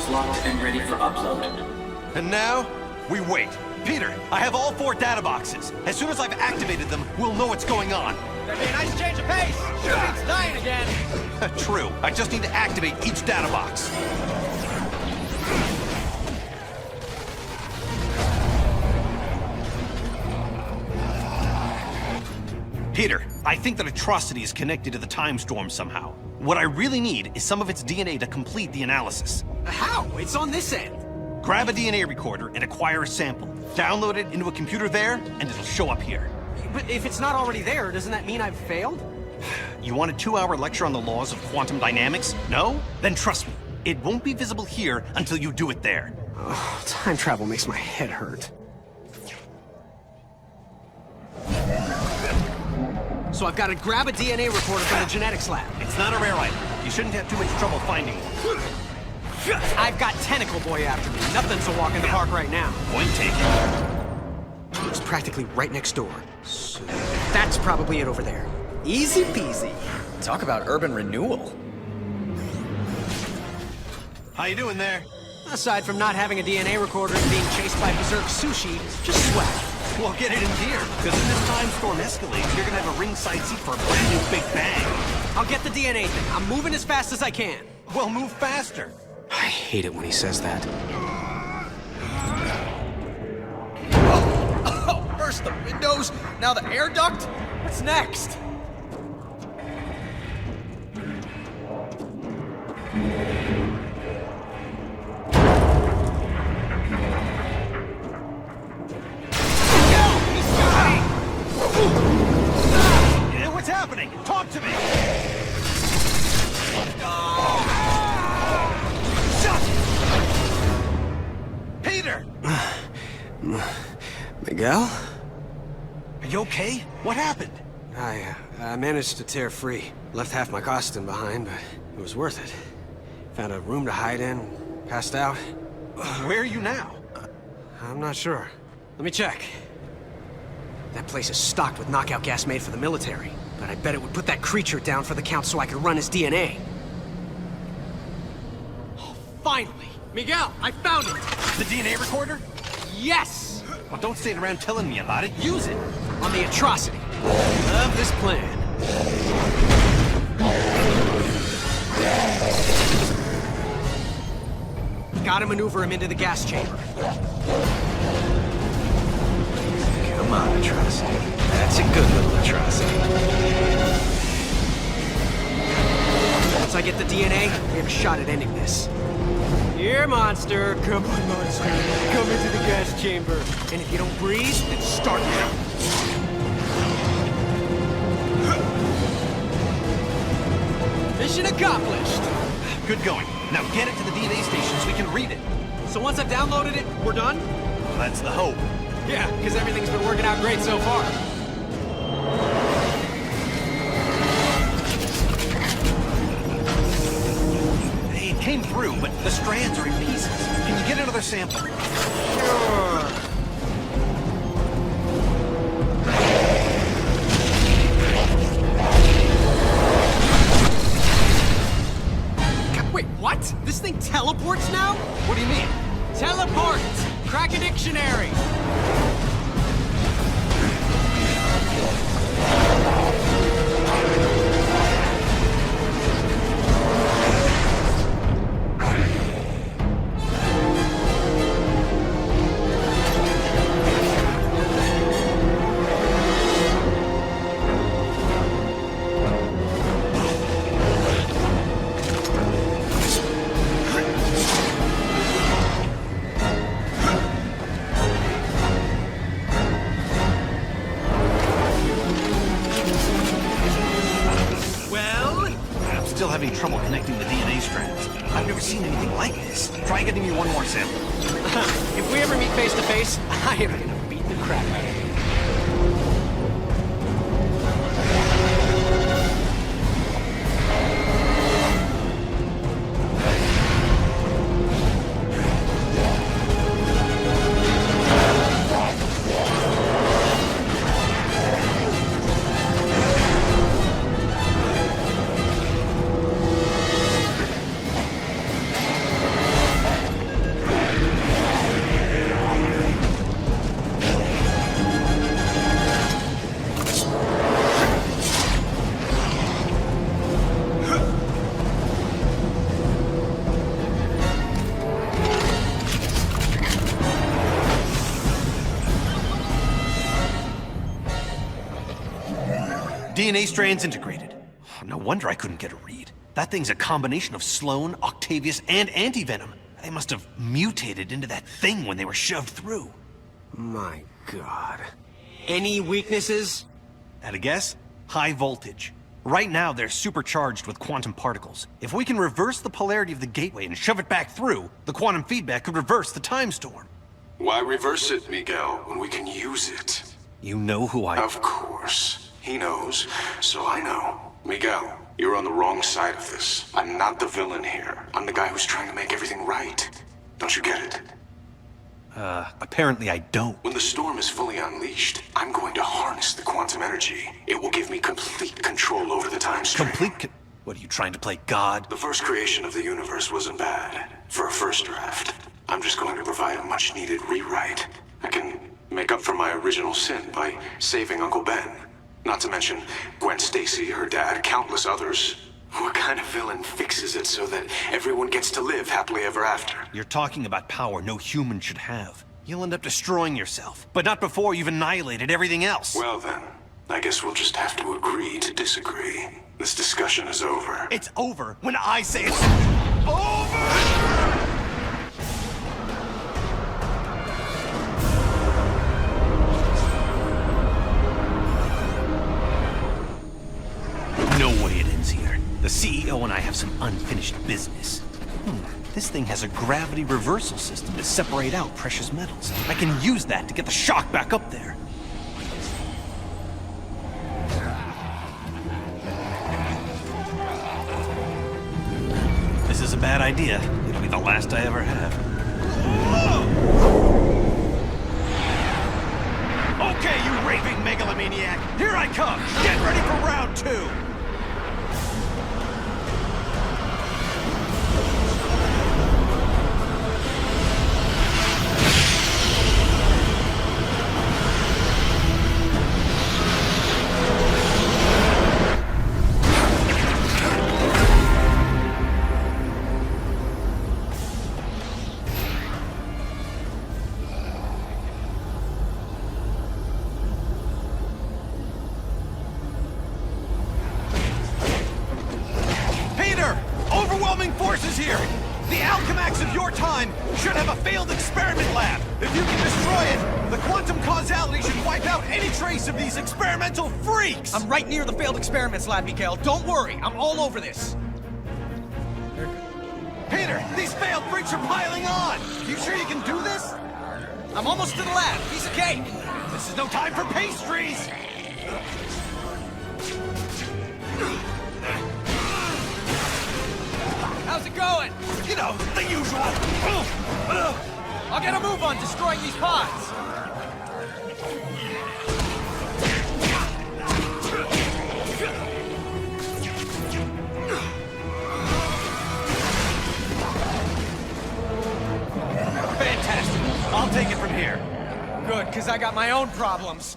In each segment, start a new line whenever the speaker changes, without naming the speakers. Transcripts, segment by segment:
is locked and ready for upload.
And now, we wait. Peter, I have all 4 data boxes. As soon as I've activated them, we'll know what's going on.
That'd be a nice change of pace. Sure beats dying again.
True. I just need to activate each data box. Peter, I think that Atrocity is connected to the Time Storm somehow. What I really need is some of its DNA to complete the analysis.
How? It's on this end.
Grab a DNA recorder and acquire a sample. Download it into a computer there, and it'll show up here.
But if it's not already there, doesn't that mean I've failed?
You want a 2-hour lecture on the laws of quantum dynamics? No? Then trust me, it won't be visible here until you do it there.
Oh, time travel makes my head hurt. So I've got to grab a DNA recorder from the genetics lab.
It's not a rare item. You shouldn't have too much trouble finding it.
I've got Tentacle Boy after me. Nothing's a walk in the park right now.
Point taken.
It's practically right next door. So that's probably it over there. Easy peasy.
Talk about urban renewal.
How you doing there?
Aside from not having a DNA recorder and being chased by berserk sushi, just swag.
Well, get it in gear, because when this time storm escalates, you're gonna have a ringside seat for a brand new Big Bang.
I'll get the DNA thing. I'm moving as fast as I can.
Well, move faster.
I hate it when he says that.
Oh, first the windows, now the air duct?
What's next?
What's happening? Talk to me! Shut! Peter!
Miguel?
Are you okay? What happened?
I managed to tear free. Left half my costume behind, but it was worth it. Found a room to hide in, passed out.
Where are you now?
I'm not sure. Let me check. That place is stocked with knockout gas made for the military, but I bet it would put that creature down for the Count so I could run his DNA. Oh, finally! Miguel, I found it!
The DNA recorder?
Yes!
Well, don't stand around telling me about it. Use it!
On the Atrocity. Love this plan. Gotta maneuver him into the gas chamber.
Come on, Atrocity. That's a good little Atrocity.
Once I get the DNA, we have a shot at ending this. Here, monster. Come on, monster. Come into the gas chamber. And if you don't breathe, then start now. Mission accomplished.
Good going. Now get it to the DNA station so we can read it.
So once I've downloaded it, we're done?
Well, that's the hope.
Yeah, because everything's been working out great so far.
It came through, but the strands are in pieces. Can you get another sample?
Sure. Wait, what? This thing teleports now?
What do you mean?
Teleport! Crack a dictionary!
Still having trouble connecting the DNA strands. I've never seen anything like this. Try getting me one more sample.
If we ever meet face to face, I am gonna beat the crap out of you.
DNA strands integrated. No wonder I couldn't get a read. That thing's a combination of Sloan, Octavius, and Anti-Venom. They must have mutated into that thing when they were shoved through.
My God. Any weaknesses?
At a guess? High voltage. Right now, they're supercharged with quantum particles. If we can reverse the polarity of the gateway and shove it back through, the quantum feedback could reverse the time storm.
Why reverse it, Miguel, when we can use it?
You know who I...
Of course. He knows, so I know. Miguel, you're on the wrong side of this. I'm not the villain here. I'm the guy who's trying to make everything right. Don't you get it?
Apparently I don't.
When the storm is fully unleashed, I'm going to harness the quantum energy. It will give me complete control over the time stream.
What, are you trying to play God?
The first creation of the universe wasn't bad. For a first draft. I'm just going to provide a much-needed rewrite. I can make up for my original sin by saving Uncle Ben. Not to mention Gwen Stacy, her dad, countless others. What kind of villain fixes it so that everyone gets to live happily ever after?
You're talking about power no human should have. You'll end up destroying yourself, but not before you've annihilated everything else.
Well then, I guess we'll just have to agree to disagree. This discussion is over.
It's over when I say it's over! No way it ends here. The CEO and I have some unfinished business. This thing has a gravity reversal system to separate out precious metals. I can use that to get the shock back up there. This is a bad idea. It'll be the last I ever have. Okay, you raving megalomaniac! Here I come! Get ready for round 2! Forces here! The Alchemax of your time should have a failed experiment lab! If you can destroy it, the quantum causality should wipe out any trace of these experimental freaks!
I'm right near the failed experiments lab, Miguel. Don't worry, I'm all over this.
Peter, these failed freaks are piling on! You sure you can do this?
I'm almost to the lab. Piece of cake.
This is no time for pastries!
How's it going?
You know, the usual.
I'll get a move on destroying these pods.
Fantastic. I'll take it from here.
Good, because I got my own problems.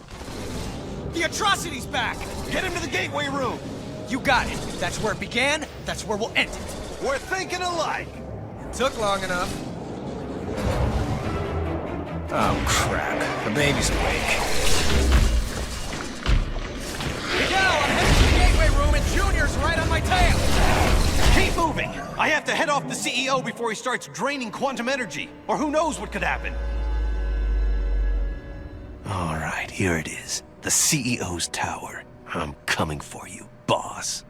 The Atrocity's back!
Get him to the gateway room!
You got it. That's where it began, that's where we'll end it.
We're thinking alike!
Took long enough.
Oh, crap. The baby's awake.
Miguel, I'm headed to the gateway room and Junior's right on my tail!
Keep moving! I have to head off the CEO before he starts draining quantum energy, or who knows what could happen. All right, here it is. The CEO's tower. I'm coming for you, boss.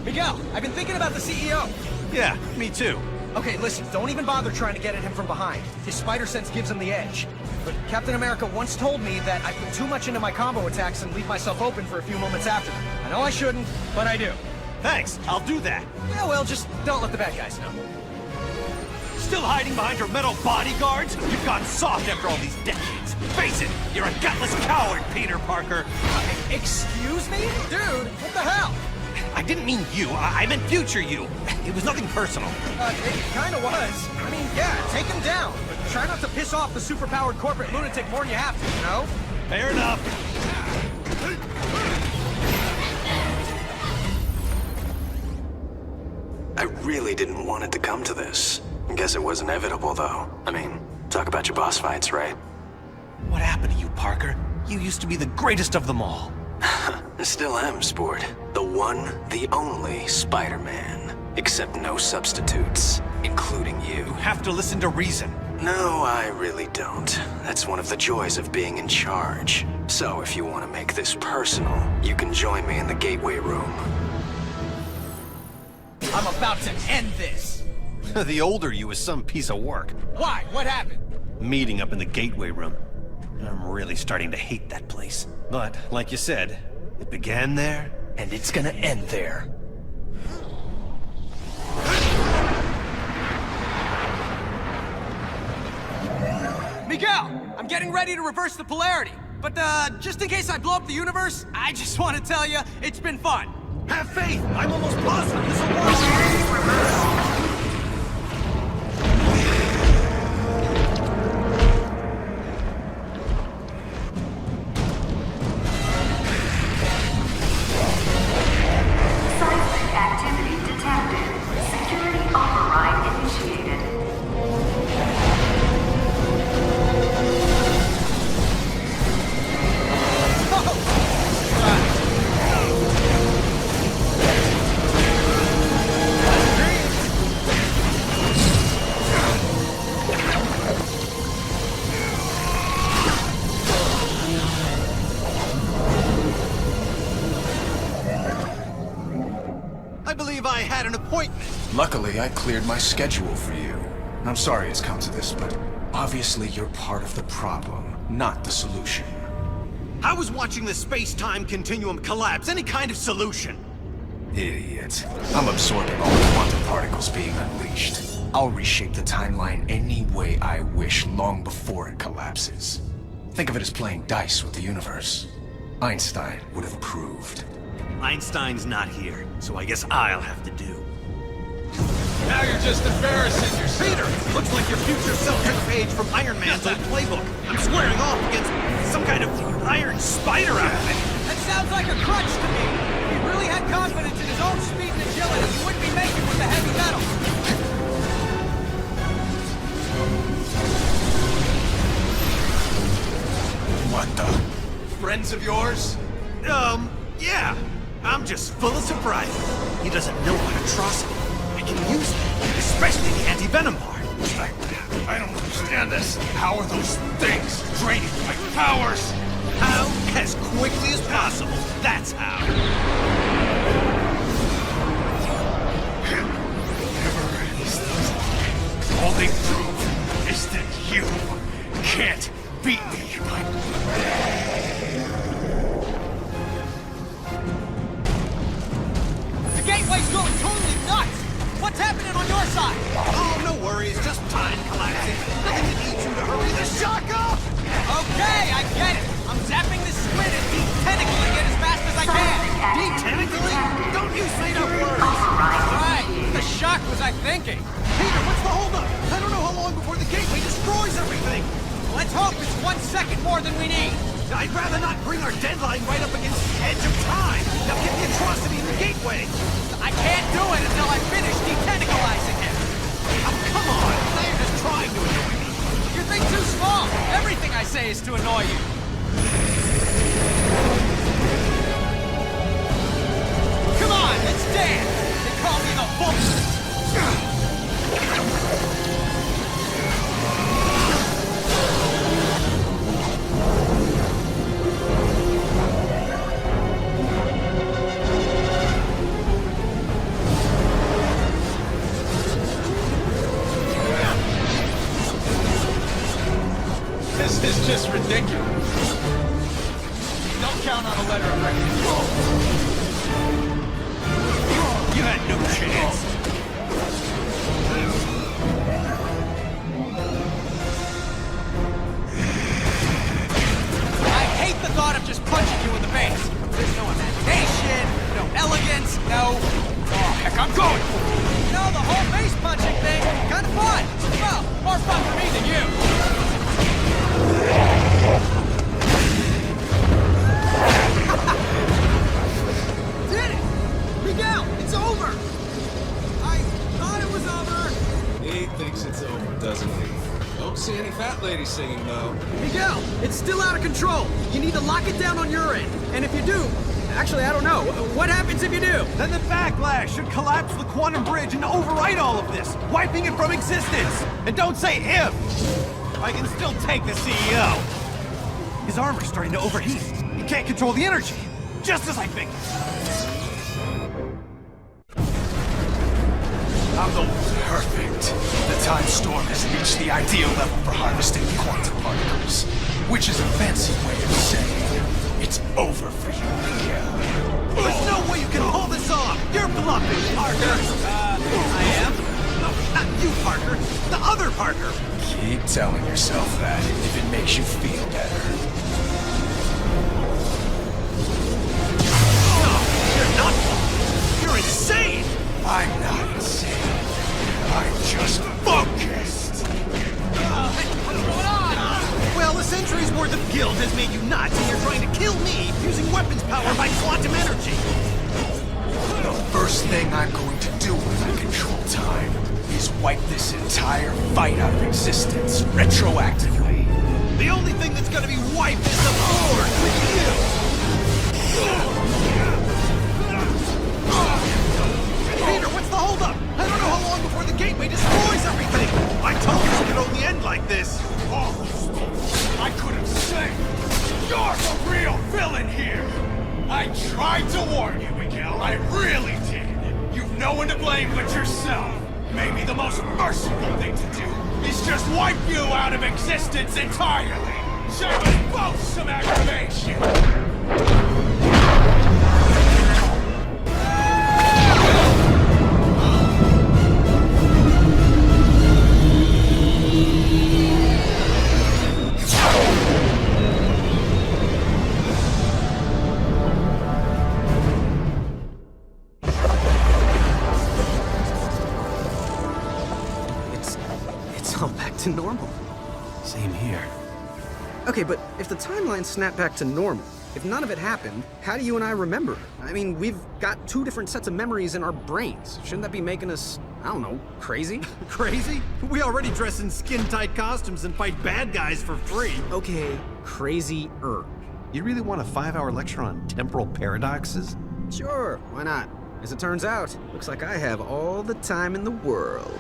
Miguel, I've been thinking about the CEO.
Yeah, me too.
Okay, listen, don't even bother trying to get at him from behind. His spider sense gives him the edge. But Captain America once told me that I put too much into my combo attacks and leave myself open for a few moments after them. I know I shouldn't, but I do.
Thanks, I'll do that.
Yeah, well, just don't let the bad guys know.
Still hiding behind your metal bodyguards? You've gone soft after all these decades. Face it, you're a gutless coward, Peter Parker.
Excuse me? Dude, what the hell?
I didn't mean you. I meant future you. It was nothing personal.
It kinda was. I mean, yeah, take him down. But try not to piss off the superpowered corporate lunatic more than you have to, you know?
Fair enough.
I really didn't want it to come to this. I guess it was inevitable, though. I mean, talk about your boss fights, right?
What happened to you, Parker? You used to be the greatest of them all.
I still am, Sport. The one, the only Spider-Man. Except no substitutes, including you.
You have to listen to reason.
No, I really don't. That's one of the joys of being in charge. So if you want to make this personal, you can join me in the Gateway Room.
I'm about to end this!
The older you is some piece of work.
Why? What happened?
Meeting up in the Gateway Room. I'm really starting to hate that place. But, like you said, it began there, and it's gonna end there.
Miguel! I'm getting ready to reverse the polarity. But, just in case I blow up the universe, I just want to tell you, it's been fun.
Have faith! I'm almost positive this will work!
Seismic activity detected. Security override initiated.
I believe I had an appointment.
Luckily, I cleared my schedule for you. I'm sorry it's come to this, but obviously you're part of the problem, not the solution.
I was watching the space-time continuum collapse. Any kind of solution.
Idiot. I'm absorbing all the quantum particles being unleashed. I'll reshape the timeline any way I wish long before it collapses. Think of it as playing dice with the universe. Einstein would have approved.
Einstein's not here, so I guess I'll have to do.
Now you're just embarrassing yourself.
Peter, looks like your future self took a page from Iron Man's old playbook. I'm squaring off against some kind of Iron Spider outfit.
That sounds like a crutch to me. If he really had confidence in his own speed and agility, he wouldn't be making with the heavy metal.
What the?
Friends of yours? Yeah. I'm just full of surprises. He doesn't know about Atrocity. I can use it, especially the anti-venom part.
I don't understand this. How are those things draining my powers?
How? As quickly as possible. That's how.
Whatever these things are, all they prove is that you can't beat me.
The gateway's going totally nuts. What's happening on your side?
Oh, no worries. Just time collapsing. Nothing to need you to hurry the shock up.
Okay, I get it. I'm zapping this squid and de-tentacling it as fast as I can.
De-tentacling? Don't use made-up words.
Right. What the shock was I thinking?
Peter, what's the holdup? I don't know how long before the gateway destroys everything.
Let's hope it's 1 second more than we need.
I'd rather not bring our deadline right up against the edge of time. Now get the Atrocity in the gateway.
I can't do it until I finish de-tentacalizing him.
Oh, come on. Now you're just trying to annoy me.
You think too small. Everything I say is to annoy you. Come on, let's dance. They call me the Vulture.
This is just ridiculous. Don't count on a letter of recognition.
You had no chance.
I hate the thought of just punching you in the face. There's no imagination, no elegance, no... Oh, heck, I'm going for it. You know, the whole face punching thing, kind of fun. Well, more fun for me than you. Did it! Miguel, it's over! I thought it was over!
He thinks it's over, doesn't he? Don't see any fat lady singing, though.
Miguel, it's still out of control. You need to lock it down on your end. And if you do, actually, I don't know. What happens if you do?
Then the backlash should collapse the quantum bridge and overwrite all of this, wiping it from existence. And don't say if. I can still take the CEO. His armor's starting to overheat. He can't control the energy. Just as I figured.
I'm the perfect. The time storm has reached the ideal level for harvesting quantum particles, which is a fancy way of saying it's over for you, Miguel.
There's no way you can pull this off. You're bluffing, Parker. I am? No, not you, Parker. The other Parker.
Keep telling yourself that if it makes you feel better.
No, you're not bluffing. You're insane.
I'm not insane. I'm just focused.
What's going on? Well, a century's worth of guilt has made you nuts, and you're trying to kill me using weapons powered by quantum energy.
The first thing I'm going to do when I control time is wipe this entire fight out of existence retroactively.
The only thing that's gonna be wiped is the board with you. Peter, what's the holdup? I don't know how long before the gateway destroys everything. I told you it could only end like this.
I could have said, you're the real villain here! I tried to warn you, Miguel, I really did. You've no one to blame but yourself. Maybe the most merciful thing to do is just wipe you out of existence entirely. Serve us both some aggravation.
It's all back to normal.
Same here.
Okay, but if the timeline snapped back to normal, if none of it happened, how do you and I remember? I mean, we've got two different sets of memories in our brains. Shouldn't that be making us, I don't know, crazy?
Crazy? We already dress in skin-tight costumes and fight bad guys for free.
Okay, crazy-er.
You really want a 5-hour lecture on temporal paradoxes?
Sure, why not? As it turns out, looks like I have all the time in the world.